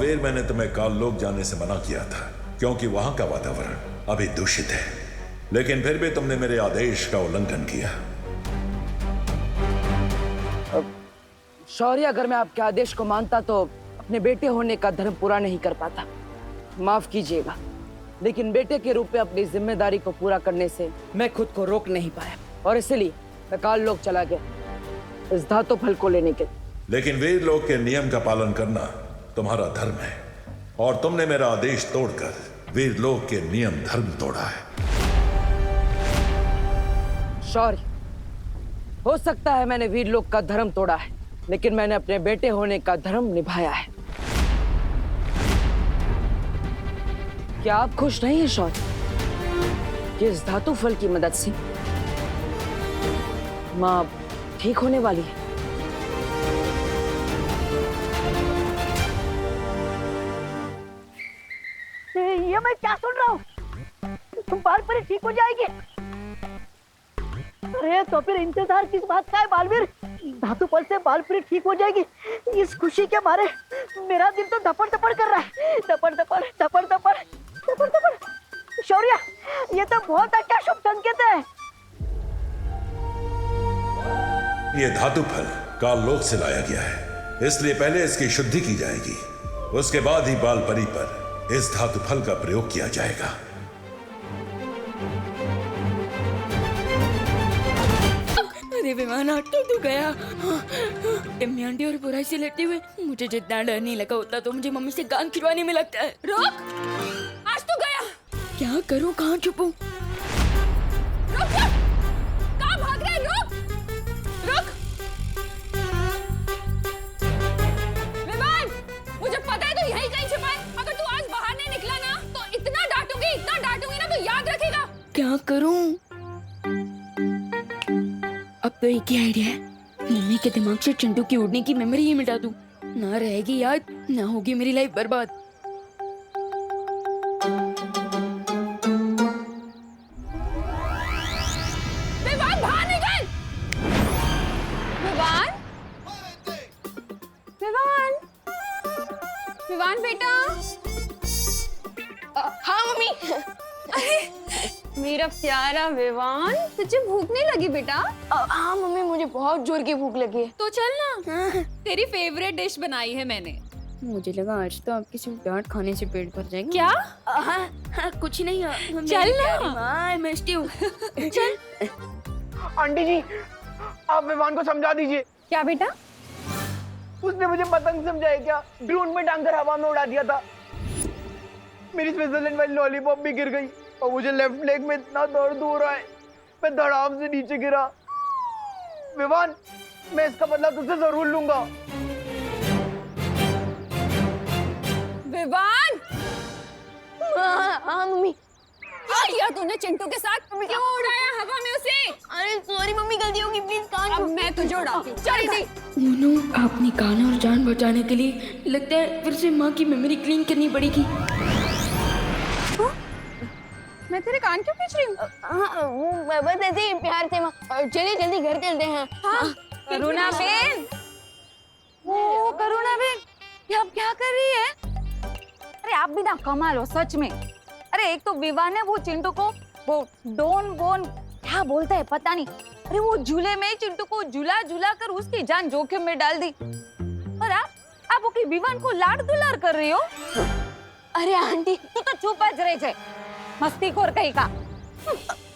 वीर, मैंने तुम्हें काललोक जाने से मना किया था क्योंकि वहां का वातावरण अभी दूषित है, लेकिन फिर भी तुमने मेरे आदेश का उल्लंघन किया। शौर्य, अगर मैं आपके आदेश को मानता तो अपने बेटे होने का धर्म पूरा नहीं कर पाता। माफ कीजिएगा, लेकिन बेटे के रूप में अपनी जिम्मेदारी को पूरा करने से मैं खुद को रोक नहीं पाया और इसलिए मैं काललोक चला गया इस धातु फल को लेने के। लेकिन वीर लोक के नियम का पालन करना तुम्हारा धर्म है और तुमने मेरा आदेश तोड़कर वीर लोक के नियम धर्म तोड़ा है। शौर्य, हो सकता है मैंने वीर लोक का धर्म तोड़ा है, लेकिन मैंने अपने बेटे होने का धर्म निभाया है। क्या आप खुश नहीं हैं शौर्य कि इस धातु फल की मदद से माँ ठीक होने वाली है? ये मैं क्या सुन रहा हूँ? तुम बालपरी ठीक हो जाएगी? अरे तो फिर इंतजार किस बात का है बालवीर? धातु फल से बालपरी ठीक हो जाएगी, इस खुशी के मारे मेरा दिल तो धपड़ धपड़ कर रहा है। धपड़ धपड़ धपड़ धपड़ धपड़ धपड़। शौर्य, ये तो बहुत अच्छा शुभ संकेत है। ये धातु फल काललोक से लाया गया है, इसलिए पहले इसकी शुद्धि की जाएगी, उसके बाद ही बालपरी पर इस धातु फल का प्रयोग किया जाएगा। अरे विमान तो गया। इम्मी आंटी और बुराई से लड़ते हुए मुझे जितना डर नहीं लगा उतना तो मुझे मम्मी से गान खिलवाने में लगता है। रुक, आज तो गया। क्या करूं, कहाँ छुपूं? रुक, कहाँ भाग रहा है? रुक, रुक। विमान, मुझे पता है तू यहीं कहीं छिपा है। अगर तू आज बाहर नहीं निकला ना तो इतना डांटूंगी ना तो याद रखेगा। क्या करूं? अब तो एक ही आइडिया है, मम्मी के दिमाग से चिंटू की उड़ने की मेमोरी ही मिटा दूं। ना रहेगी याद, ना होगी मेरी लाइफ बर्बाद। विवान, बाहर निकल! विवान, विवान, विवान बेटा। हाँ मम्मी। अरे मेरा प्यारा विवान, तुझे भूख नहीं लगी बेटा? हाँ मम्मी, मुझे बहुत जोर की भूख लगी है। तो चल ना, तेरी फेवरेट डिश बनाई है मैंने। मुझे लगा आज तो आपकी सिर्फ डांट खाने से पेट भर जाएगा। क्या? हाँ, कुछ नहीं। चल ना, मैं मिस्टी हूँ। चल। आंटी जी, आप विवान को समझा दीजिए। क्या बेटा? उसने मुझे पतंग समझाया क्या? ड्रोन में टांग कर हवा में उड़ा दिया था। मेरी स्विट्जरलैंड वाली लॉलीपॉप भी गिर गई और मुझे लेफ्ट लेग में इतना दर्द हो रहा है, मैं धड़ाम से नीचे गिरा। विवान, मैं इसका बदला तुझसे जरूर लूंगा। विवान! हाँ मम्मी। क्या किया तूने चिंटू के साथ? क्यों उड़ाया हवा में उसे? अरे सॉरी मम्मी, गलती होगी, प्लीज कान। अब मैं तुझे उड़ाती हूँ। चल मोनू, अपनी कान और जान बचाने के लिए लगता है फिर से माँ की मेमोरी क्लीन करनी पड़ेगी। मैं तेरे कान क्यों खींच रही हूँ? बस ऐसे ही प्यार से माँ। चलिए जल्दी घर चलते हैं। हाँ, करुणा बेन। ओ करुणा बेन, ये आप क्या कर रही है? अरे आप भी ना कमाल हो सच में। अरे एक तो विवान ने वो चिंटू को वो डोन बोन क्या बोलता है पता नहीं, अरे वो झूले में चिंटू को झूला झूला कर उसकी जान जोखिम में डाल दी। और आप ओके विवान को लाड दुलार कर रही हो। अरे आंटी तू तो चुप ज रही है, मस्तीखोर कहीं का।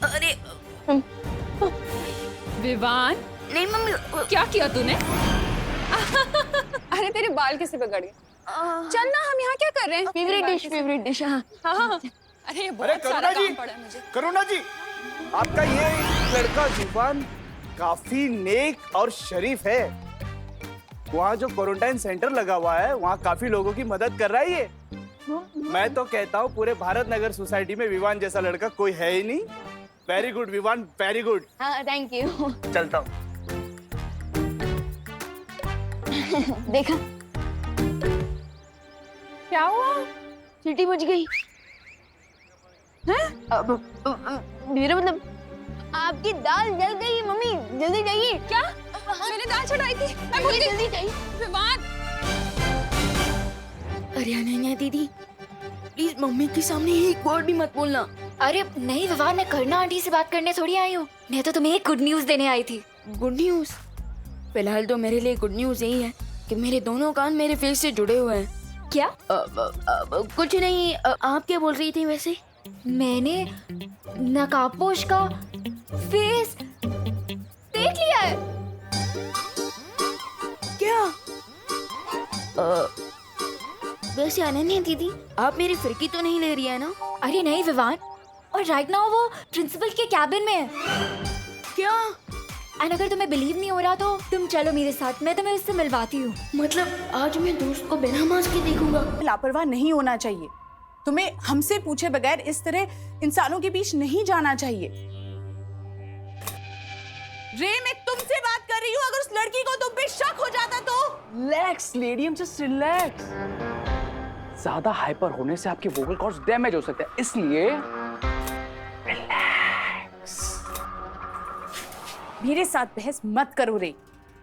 अरे विवान, नहीं मम्मी, क्या किया तूने? अरे तेरे बाल कैसे बिगड़ गए? चल ना, हम यहाँ क्या कर रहे हैं? Favourite dish. हाँ। अरे बहुत सारा काम पड़ा है मुझे। करुणा जी, आपका ये लड़का विवान काफी नेक और शरीफ है। वहाँ जो क्वारंटाइन सेंटर लगा हुआ है वहाँ काफी लोगों की मदद कर रहा है ये। मैं तो कहता हूँ पूरे भारत नगर सोसाइटी में विवान जैसा लड़का कोई है ही नहीं। Very good Vivaan, very good. हाँ थैंक यू। चलता हूँ। देखा क्या हुआ? सीटी बज गई। हैं? मेरा मतलब आपकी दाल जल गई मम्मी, जल्दी जाइए। क्या? मैंने दाल चढ़ाई थी, मैं भूल गई। जल्दी जाइए। विवान! अरे अनन्या दीदी, प्लीज मम्मी के सामने एक वर्ड भी मत बोलना। अरे नहीं विवान, मैं करना आंटी से बात करने थोड़ी आई हूँ। मैं तो तुम्हें एक गुड न्यूज देने आई थी। Good news? फिलहाल तो मेरे लिए गुड न्यूज यही है कि मेरे दोनों कान मेरे फेस से जुड़े हुए हैं। क्या? कुछ नहीं। आप क्या बोल रही थी वैसे? मैंने नकाबपोश का फेस देख लिया है। क्या? वैसे अनन्या दीदी, आप मेरी फिरकी तो नहीं ले रही है ना? अरे नहीं विवान, और राइट नाउ वो प्रिंसिपल के कैबिन में है। क्या? एंड अगर तुम्हें बिलीव नहीं हो रहा तो तुम चलो मेरे साथ, मैं तुम्हें उससे मिलवाती हूँ। मतलब आज मैं दोस्त को बिना मास्क के देखूंगा? लापरवाह नहीं होना चाहिए। तुम्हें हमसे पूछे बगैर इस तरह इंसानों के बीच नहीं जाना चाहिए। रे, मैं तुमसे बात कर रही हूँ। अगर उस लड़की को तुम पे शक हो जाता तो? Relax lady, just relax. ज्यादा हाइपर होने से आपके वोकल कॉर्ड्स डैमेज हो सकते हैं, इसलिए मेरे साथ बहस मत करो रे।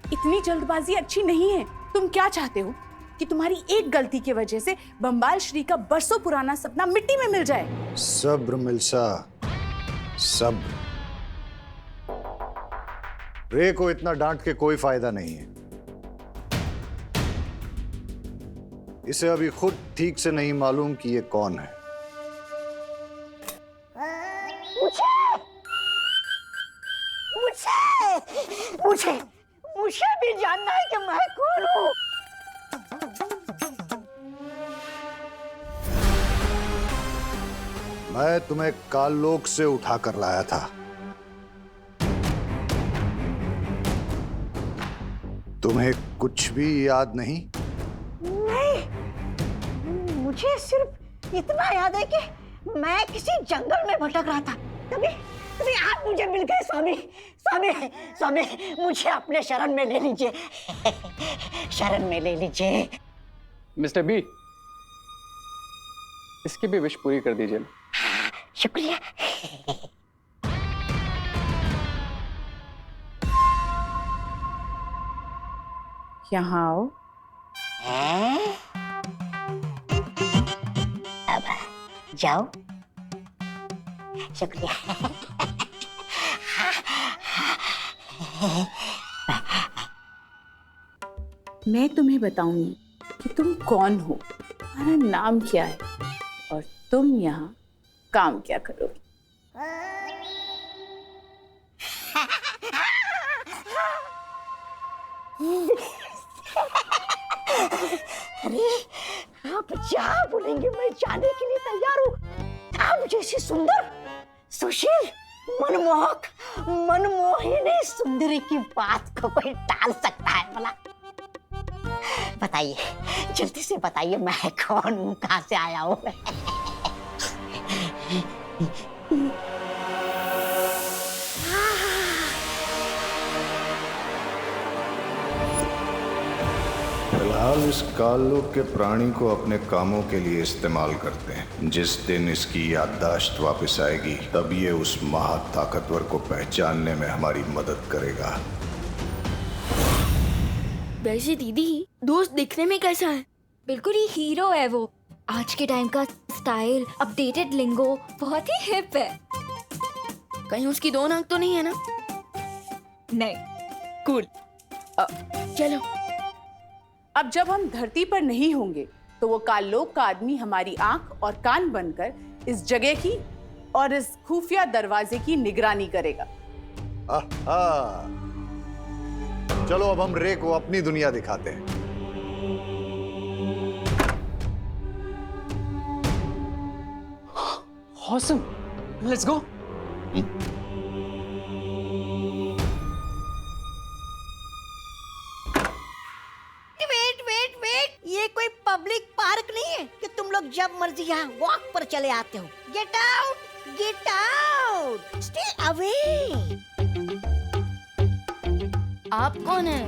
इतनी जल्दबाजी अच्छी नहीं है। तुम क्या चाहते हो कि तुम्हारी एक गलती की वजह से बंबाल श्री का बरसों पुराना सपना मिट्टी में मिल जाए? सब्र मिल्सा, सब्र। रे को इतना डांट के कोई फायदा नहीं है। इसे अभी खुद ठीक से नहीं मालूम कि ये कौन है। मुझे भी जानना है कि मैं कौन हूँ। मैं तुम्हें काललोक से उठा कर लाया था। तुम्हें कुछ भी याद नहीं? नहीं, मुझे सिर्फ इतना याद है कि मैं किसी जंगल में भटक रहा था। तभी आप मुझे मिल गए। स्वामी स्वामी स्वामी, मुझे अपने शरण में ले लीजिए। शरण में ले लीजिए। मिस्टर बी, इसकी भी विश पूरी कर दीजिए। शुक्रिया। यहाँ आओ। अब जाओ। शुक्रिया। मैं तुम्हें बताऊंगी कि तुम कौन हो, तुम्हारा नाम क्या है और तुम यहाँ काम क्या करोगे। अरे आप जहाँ बोलेंगे मैं जाने के लिए तैयार हूँ। आप जैसी सुंदर, सुशील, मनमोहक, मनमोहिनी सुंदरी की बात को कोई टाल सकता है भला? बताइए, जल्दी से बताइए, मैं कौन हूँ, कहाँ से आया हूँ? फिलहाल इस काललोक के प्राणी को अपने कामों के लिए इस्तेमाल करते हैं। जिस दिन इसकी याददाश्त वापस आएगी तब ये उस महाताकतवर को पहचानने में हमारी मदद करेगा। वैसे दीदी, दोस्त दिखने में कैसा है? बिल्कुल ही हीरो है वो। आज के टाइम का स्टाइल, अपडेटेड लिंगो, बहुत ही हिप है। कहीं उसकी दो नाक तो नहीं है ना? नहीं। कूल। चलो। अब जब हम धरती पर नहीं होंगे तो वो काललोक का आदमी हमारी आंख और कान बनकर इस जगह की और इस खुफिया दरवाजे की निगरानी करेगा। आहा। चलो अब हम रे को अपनी दुनिया दिखाते हैं। Awesome. Let's go. वेट, ये कोई पब्लिक पार्क नहीं है कि तुम लोग जब मर्जी यहाँ वॉक पर चले आते हो। Get out, stay away. आप कौन है?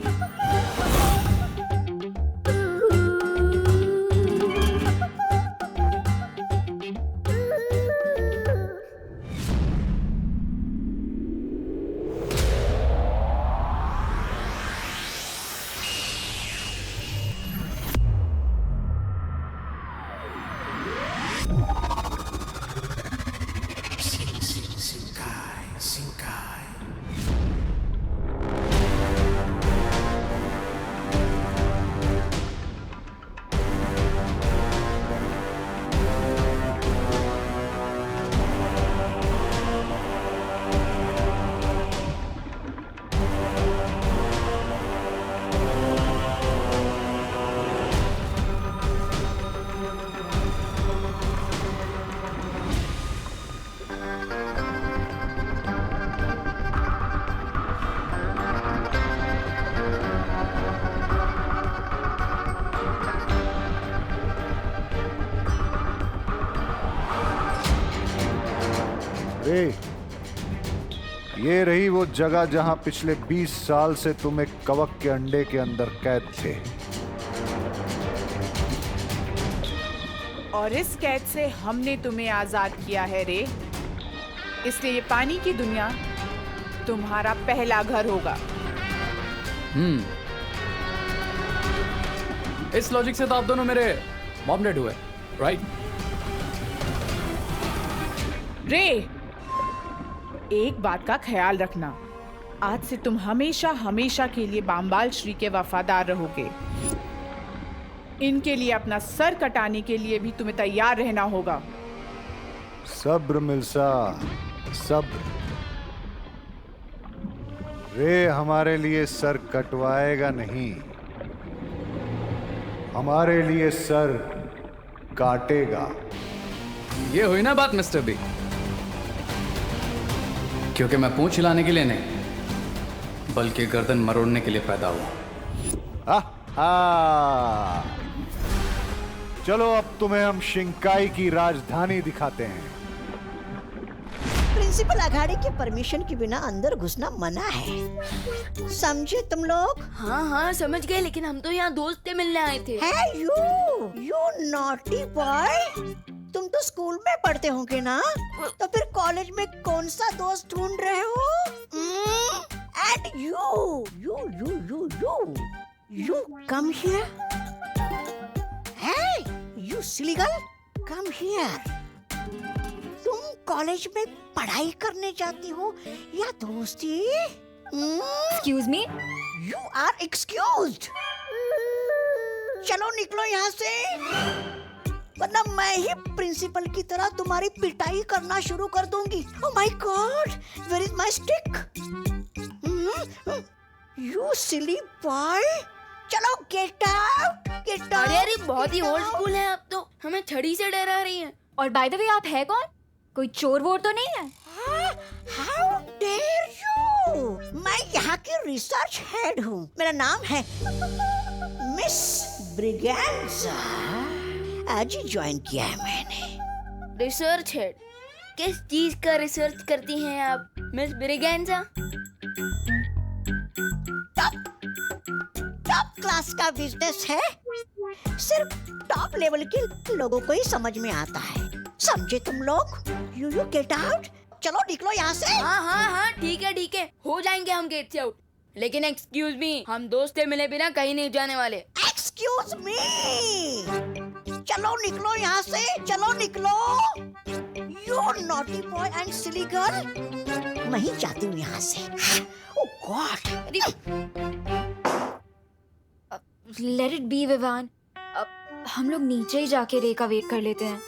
रे, ये रही वो जगह जहां पिछले 20 साल से तुम एक कवक के अंडे के अंदर कैद थे। और इस कैद से हमने तुम्हें आजाद किया है रे, इसलिए ये पानी की दुनिया तुम्हारा पहला घर होगा। इस लॉजिक से तो आप दोनों मेरे मॉम डैड हुए, राइट? रे, एक बात का ख्याल रखना, आज से तुम हमेशा हमेशा के लिए बांबाल श्री के वफादार रहोगे। इनके लिए अपना सर कटाने के लिए भी तुम्हें तैयार रहना होगा। सब्र मिल्सा, सब्र। रे हमारे लिए सर कटवाएगा नहीं, हमारे लिए सर काटेगा। ये हुई ना बात मिस्टर बी, क्योंकि मैं पूंछ हिलाने के लिए नहीं बल्कि गर्दन मरोड़ने के लिए पैदा हुआ। चलो अब तुम्हें हम शिंकाई की राजधानी दिखाते हैं। प्रिंसिपल अघाड़ी के परमिशन के बिना अंदर घुसना मना है, समझे तुम लोग? हाँ हाँ समझ गए, लेकिन हम तो यहाँ दोस्त से मिलने आए थे। है यू नॉटी बॉय, तुम तो स्कूल में पढ़ते होंगे ना, तो फिर कॉलेज में कौन सा दोस्त ढूंढ रहे हो? And you come here. Hey, you silly girl, come here. तुम कॉलेज में पढ़ाई करने जाती हो या दोस्ती? Excuse me? You are excused. चलो निकलो यहाँ से, वरना मैं ही प्रिंसिपल की तरह तुम्हारी पिटाई करना शुरू कर दूंगी। Oh my God, where is my stick? You silly boy. चलो get out, get out. अरे बहुत ही ओल्ड स्कूल है, अब तो हमें छड़ी से डरा रही है। और बाय द वे आप है कौन? कोई चोर वोर तो नहीं है? How dare you? मैं यहाँ की रिसर्च हेड हूँ, मेरा नाम है मिस ब्रिगेंजा। आज ही ज्वाइन किया है मैंने। Research head? किस चीज का रिसर्च करती हैं आप मिस ब्रिगेंजा? टॉप क्लास का बिजनेस है, सिर्फ टॉप लेवल के लोगों को ही समझ में आता है, समझे तुम लोग? यू गेट आउट, चलो निकलो यहाँ से। हाँ ठीक है, हो जाएंगे हम गेट से आउट, लेकिन एक्सक्यूज मी, हम दोस्त से मिले बिना कहीं नहीं जाने वाले। एक्सक्यूज मी, चलो निकलो यहाँ से, चलो निकलो। You naughty boy and silly girl, मैं ही जाती हूँ यहाँ से। Oh god. Let it be Vivaan, अब हम लोग नीचे ही जाके रे का वेट कर लेते हैं,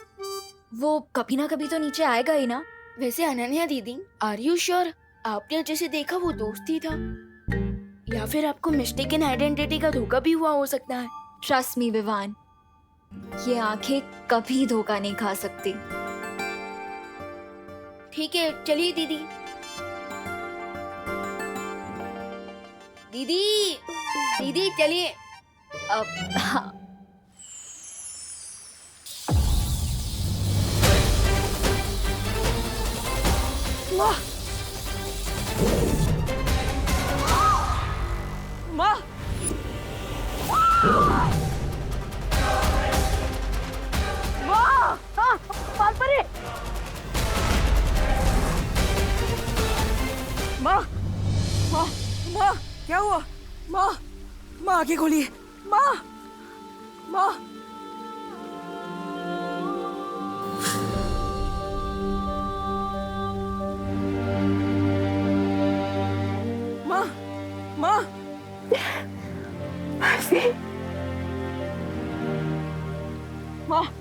वो कभी ना कभी तो नीचे आएगा ही ना। वैसे अनन्या दीदी, आर यू श्योर आपने जैसे देखा वो दोस्त ही था, या फिर आपको मिस्टेकन आइडेंटिटी का धोखा भी हुआ हो सकता है? ट्रस्ट मी विवान, ये आंखें कभी धोखा नहीं खा सकती। ठीक है चलिए दीदी। दीदी चलिए। अब हाँ। माँ, बालपरी, माँ, क्या हुआ? माँ, आंखें खोलिए। माँ, माँ,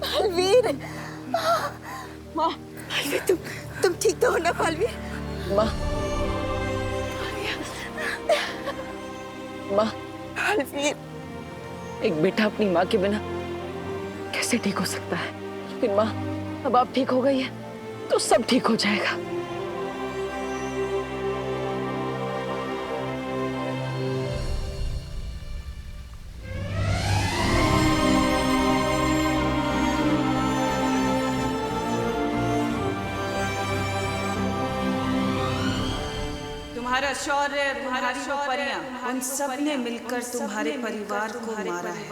पालवीर, माँ, तुम ठीक तो हो ना पालवीर? माँ, पालवीर, एक बेटा अपनी माँ के बिना कैसे ठीक हो सकता है? लेकिन माँ, अब आप ठीक हो गई है तो सब ठीक हो जाएगा। तुम्हारा शौर्य, तुम्हारी वो परियां, उन सब ने मिलकर तुम्हारे परिवार को मारा है।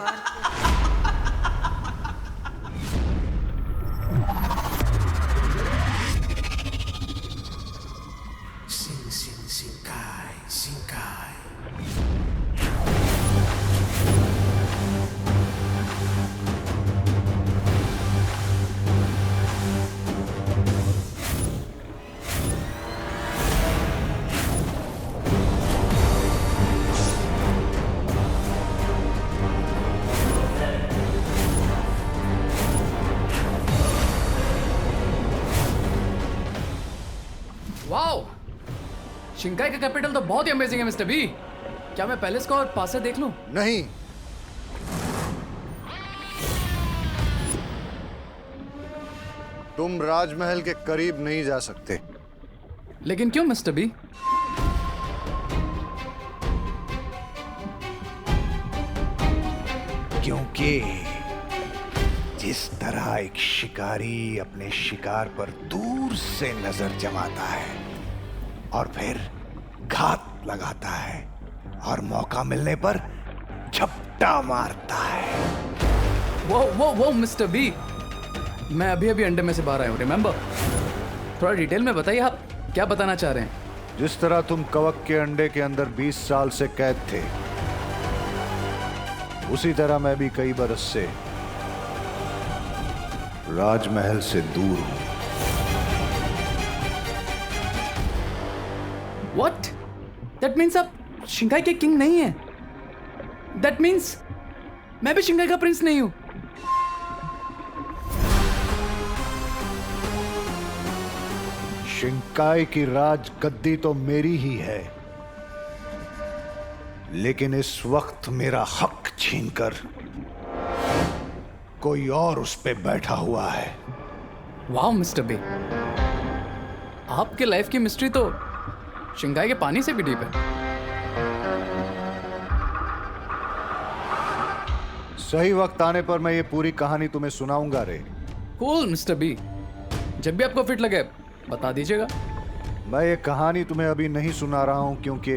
वाओ, शिंकाई का कैपिटल तो बहुत ही अमेजिंग है मिस्टर बी। क्या मैं पहले इसको और पास से देख लूं? नहीं, तुम राजमहल के करीब नहीं जा सकते। लेकिन क्यों मिस्टर बी? क्योंकि जिस तरह एक शिकारी अपने शिकार पर दूर से नजर जमाता है और फिर घात लगाता है और मौका मिलने पर झपटा मारता है। वो मिस्टर बी, मैं अभी अभी अंडे में से बाहर आया हूँ, रिमेम्बर? थोड़ा डिटेल में बताइए, आप क्या बताना चाह रहे हैं? जिस तरह तुम कवक के अंडे के अंदर 20 साल से कैद थे, उसी तरह मैं भी कई बरस से राजमहल से दूर हूं। What? That means आप शिंकाई के किंग नहीं हैं। That means मैं भी शिंकाई का प्रिंस नहीं हूं। शिंकाई की राज गद्दी तो मेरी ही है, लेकिन इस वक्त मेरा हक छीनकर कोई और उस पे बैठा हुआ है। वाह मिस्टर बी, आपके लाइफ की मिस्ट्री तो शिंकाई के पानी से भी डीप है। सही वक्त आने पर मैं ये पूरी कहानी तुम्हें सुनाऊंगा रे। कूल मिस्टर बी, जब भी आपको फिट लगे बता दीजिएगा। मैं ये कहानी तुम्हें अभी नहीं सुना रहा हूं क्योंकि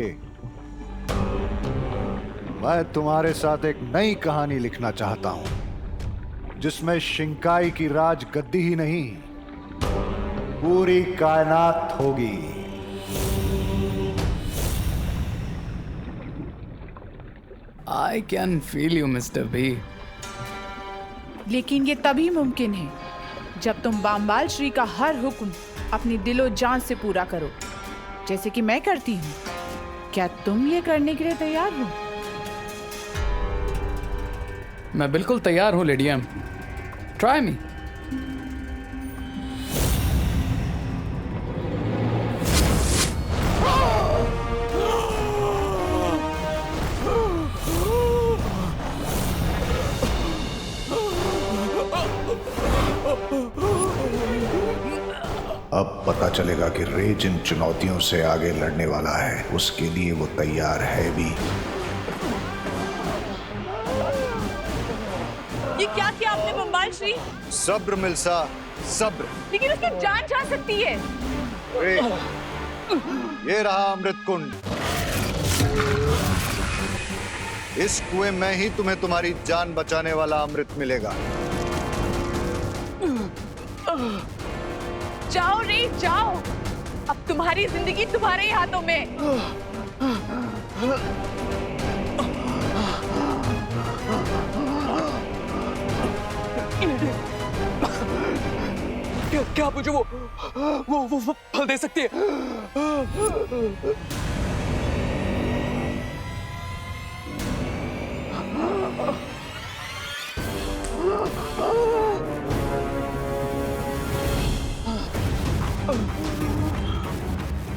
मैं तुम्हारे साथ एक नई कहानी लिखना चाहता हूं, जिसमें शिंकाई की राज गद्दी ही नहीं, पूरी कायनात होगी। I can feel you mister B. लेकिन ये तभी मुमकिन है जब तुम बामबाल श्री का हर हुक्म अपनी दिलो जान से पूरा करो, जैसे कि मैं करती हूँ। क्या तुम ये करने के लिए तैयार हो? मैं बिल्कुल तैयार हूँ लेडी एम। Try me. अब पता चलेगा कि रे जिन चुनौतियों से आगे लड़ने वाला है, उसके लिए वो तैयार है भी। ये क्या किया आपने बम्बाल श्री? सब्र मिल्सा, सब्र। लेकिन उसकी जान जा सकती है। रे, ये रहा अमृत कुंड। इस कुएं में ही तुम्हें तुम्हारी जान बचाने वाला अमृत मिलेगा। जाओ रे जाओ, अब तुम्हारी जिंदगी तुम्हारे ही हाथों में। क्या आप मुझे वो फल दे सकती है?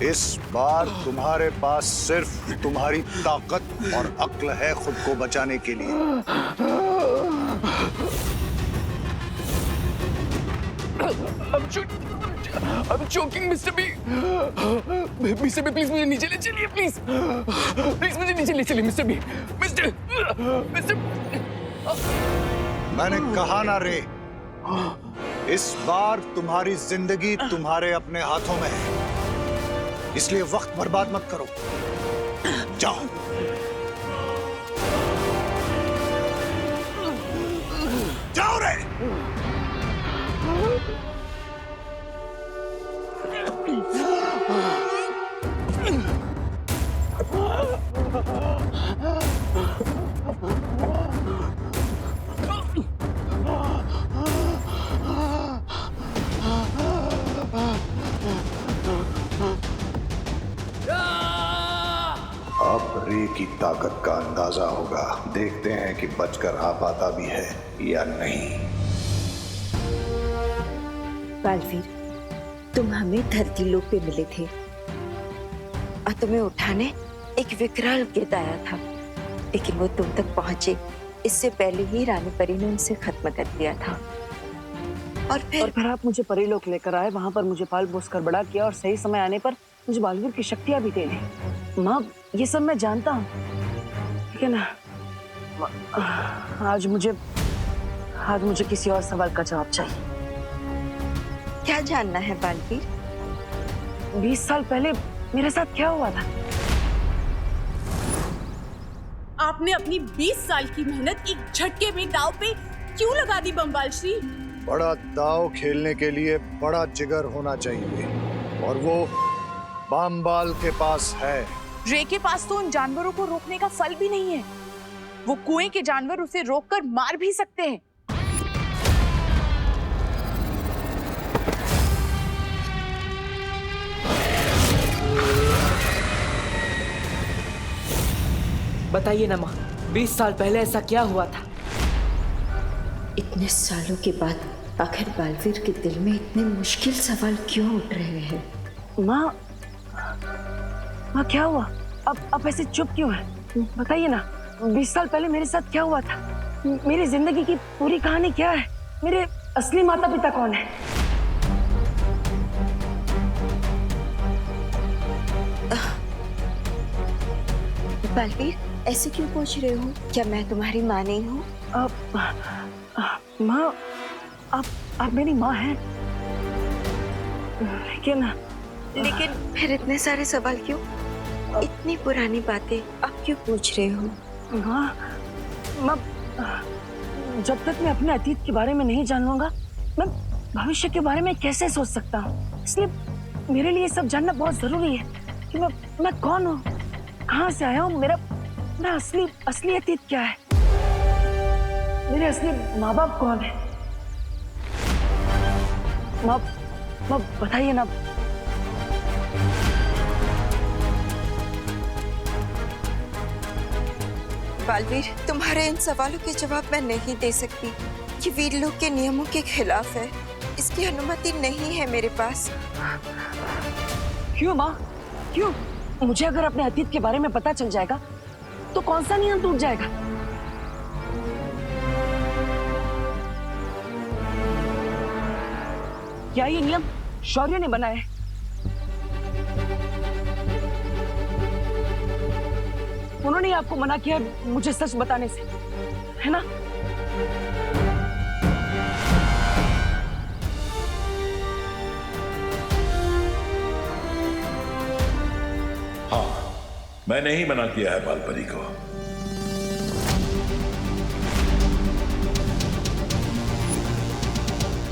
इस बार तुम्हारे पास सिर्फ तुम्हारी ताकत और अक्ल है खुद को बचाने के लिए। I'm joking, Mr. B. Mr. B, please मुझे नीचे ले चलिए, प्लीज। प्लीज मुझे नीचे ले चलिए, Mr. B. Mr. मैंने कहा ना रे, इस बार तुम्हारी जिंदगी तुम्हारे अपने हाथों में है। इसलिए वक्त बर्बाद मत करो। जाओ। जाओ रे। अब रे की ताकत का अंदाजा होगा। देखते हैं कि बचकर आ पाता भी है या नहीं। बालवीर, तुम हमें धरती लोक पे मिले थे और तुम्हें उठाने एक विकराल गिद्ध आया था, लेकिन वो तुम तक पहुंचे इससे पहले ही रानी परी ने उनसे खत्म कर दिया था। और फिर आप मुझे परीलोक लेकर आए, वहां पर मुझे पाल पोस कर बड़ा किया और सही समय आने पर मुझे बालवीर की शक्तियां भी दे दी। माँ, ये सब मैं जानता हूँ, लेकिन आज मुझे किसी और सवाल का जवाब चाहिए। क्या जानना है बालवीर? 20 साल पहले मेरे साथ क्या हुआ था? आपने अपनी 20 साल की मेहनत एक झटके में दाव पे क्यों लगा दी बम्बाल श्री? बड़ा दाव खेलने के लिए बड़ा जिगर होना चाहिए, और वो बामबाल के पास है। रे के पास तो उन जानवरों को रोकने का फल भी नहीं है। वो कुएं के जानवर उसे रोककर मार भी सकते हैं। बताइए ना माँ, 20 साल पहले ऐसा क्या हुआ था? इतने सालों के बाद आखिर बालवीर के दिल में इतने मुश्किल सवाल क्यों उठ रहे हैं? माँ, क्या हुआ? अब ऐसे चुप क्यों है? बताइए ना, 20 साल पहले मेरे साथ क्या हुआ था? मेरी जिंदगी की पूरी कहानी क्या है? मेरे असली माता पिता कौन है? बालवीर, ऐसे क्यों पूछ रहे हो? क्या मैं तुम्हारी माँ नहीं हूँ? माँ, आप मेरी माँ हैं, लेकिन फिर इतने सारे सवाल क्यों? इतनी पुरानी बातें आप क्यों पूछ रहे हो? माँ, जब तक मैं अपने अतीत के बारे में नहीं जान लूंगा, मैं भविष्य के बारे में कैसे सोच सकता हूँ? इसलिए मेरे लिए सब जानना बहुत जरूरी है कि मैं कौन हूँ, कहाँ से आया हूँ, मेरा असली अतीत क्या है, मेरे असली माँ बाप कौन है? माँ, बताइए ना। बालवीर, तुम्हारे इन सवालों के जवाब मैं नहीं दे सकती। ये वीरलोक के नियमों के खिलाफ है। इसकी अनुमति नहीं है मेरे पास। क्यों माँ, क्यों? मुझे अगर अपने अतीत के बारे में पता चल जाएगा तो कौन सा नियम टूट जाएगा? क्या ये नियम शौर्य ने बनाया है? उन्होंने आपको मना किया मुझे सच बताने से, है ना? हाँ, मैंने ही मना किया है बालपरी को।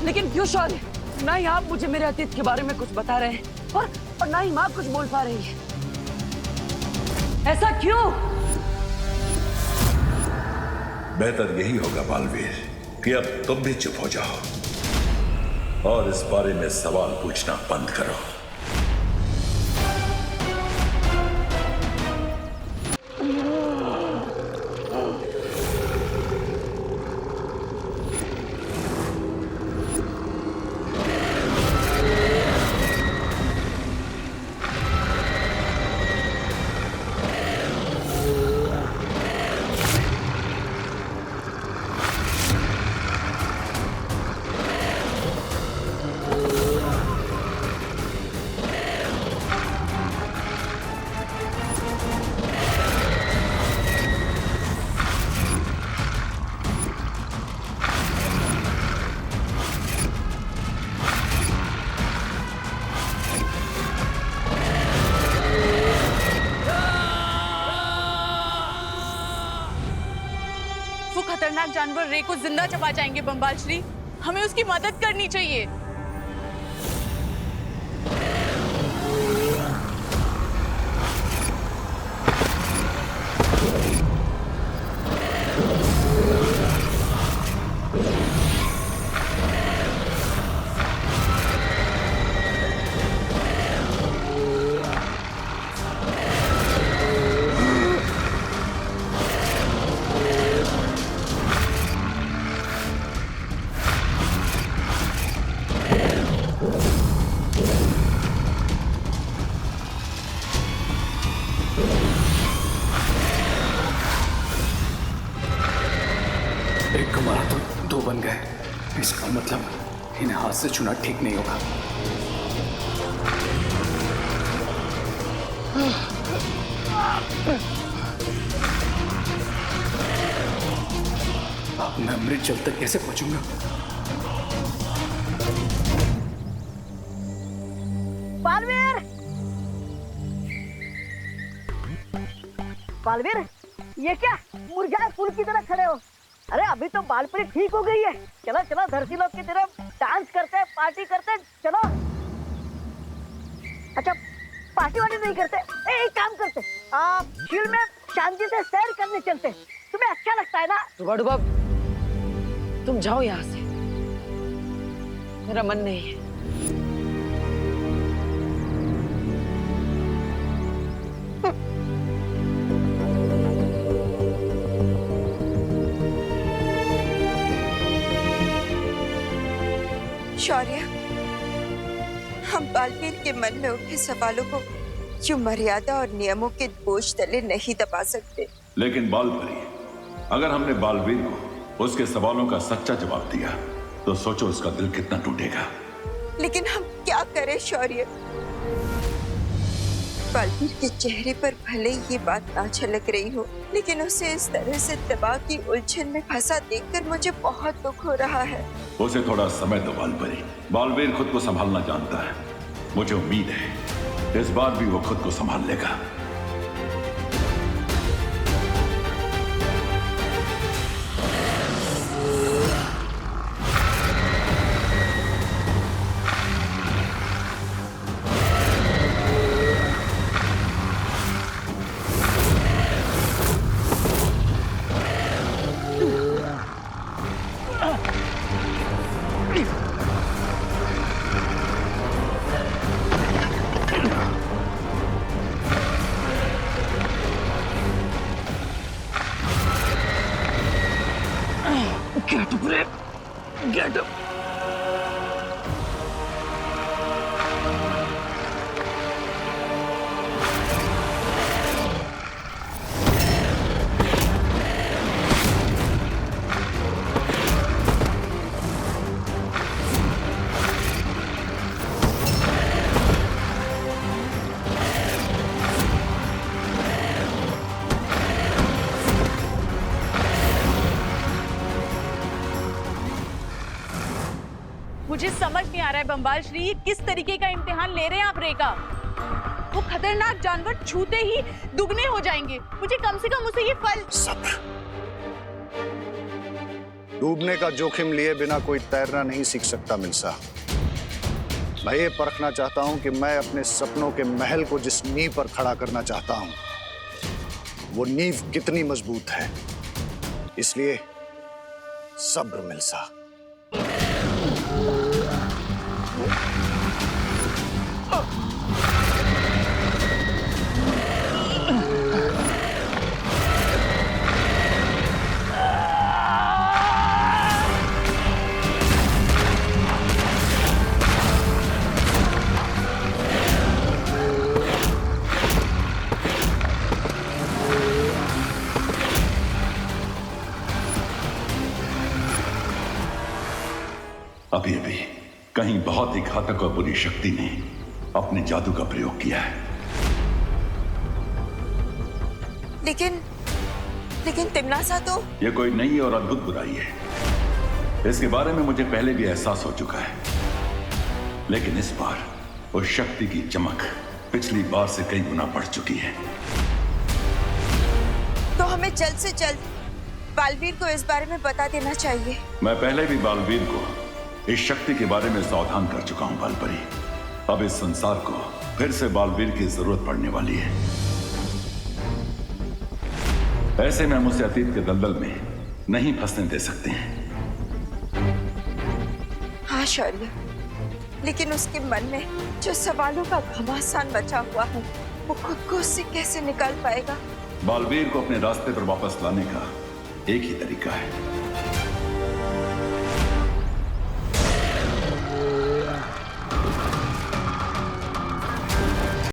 लेकिन क्यों शौर्य? ना ही आप मुझे मेरे अतीत के बारे में कुछ बता रहे हैं और ना ही माँ कुछ बोल पा रही है। ऐसा क्यों? बेहतर यही होगा बालवीर कि अब तुम भी चुप हो जाओ और इस बारे में सवाल पूछना बंद करो। जानवर रे को जिंदा चबा जाएंगे बम्बाल श्री। हमें उसकी मदद करनी चाहिए। एक को मारा तो दो बन गए। इसका मतलब इन्हें हाथ से छूना ठीक नहीं होगा। अब मैं अमृत जल तक कैसे पहुंचूंगा? बालवीर, बालवीर, ये क्या मुरझाए फूल की तरह खड़े हो? अरे अभी तो बालपरी ठीक हो गई है। चलो चलो धरती लोग की तरफ डांस करते हैं, पार्टी करते हैं, चलो। अच्छा पार्टी वार्टी नहीं करते? एक काम करते, झील में शांति से सैर करने चलते। तुम्हें अच्छा लगता है ना? डुबा तुम जाओ यहाँ से, मेरा मन नहीं है। शौर्य, हम बालवीर के मन में उठे सवालों को जो मर्यादा और नियमों के बोझ तले नहीं दबा सकते। लेकिन बालपरी, अगर हमने बालवीर को उसके सवालों का सच्चा जवाब दिया तो सोचो उसका दिल कितना टूटेगा। लेकिन हम क्या करें शौर्य? बालवीर के चेहरे पर भले ये बात ना झलक रही हो, लेकिन उसे इस तरह से दबा की उलझन में फंसा देखकर मुझे बहुत दुख हो रहा है। उसे थोड़ा समय दो बालपरी। बालवीर खुद को संभालना जानता है। मुझे उम्मीद है इस बार भी वो खुद को संभाल लेगा। Get up, Ray. Get up. मुझे समझ नहीं आ रहा है बम्बाल श्री, ये किस तरीके का इम्तिहान ले रहे हैं आप रे का? वो खतरनाक जानवर छूते ही दुगने हो जाएंगे। मुझे कम से कम उसे ये फल। सब्र। डूबने का जोखिम लिए बिना कोई तैरना नहीं सीख सकता मिल्सा। मैं ये परखना चाहता हूं कि मैं अपने सपनों के महल को जिस नींव पर खड़ा करना चाहता हूं, वो नींव कितनी मजबूत है। इसलिए सब्र मिल्सा। अभी अभी कहीं बहुत ही घातक और बुरी शक्ति ने अपने जादू का प्रयोग किया है। लेकिन तिमनासा तो यह कोई नई और अद्भुत बुराई है। इसके बारे में मुझे पहले भी एहसास हो चुका है, लेकिन इस बार उस शक्ति की चमक पिछली बार से कई गुना बढ़ चुकी है। तो हमें जल्द से जल्द बालवीर को इस बारे में बता देना चाहिए। मैं पहले भी बालवीर को इस शक्ति के बारे में सावधान कर चुका हूं बालपरी। अब इस संसार को फिर से बालवीर की जरूरत पड़ने वाली है। ऐसे में हम उसे अतीत के दलदल में नहीं फंसने दे सकते हैं। हाँ शौर्य, लेकिन उसके मन में जो सवालों का घमासान बचा हुआ है, वो खुद को उससे कैसे निकाल पाएगा? बालवीर को अपने रास्ते पर वापस लाने का एक ही तरीका है,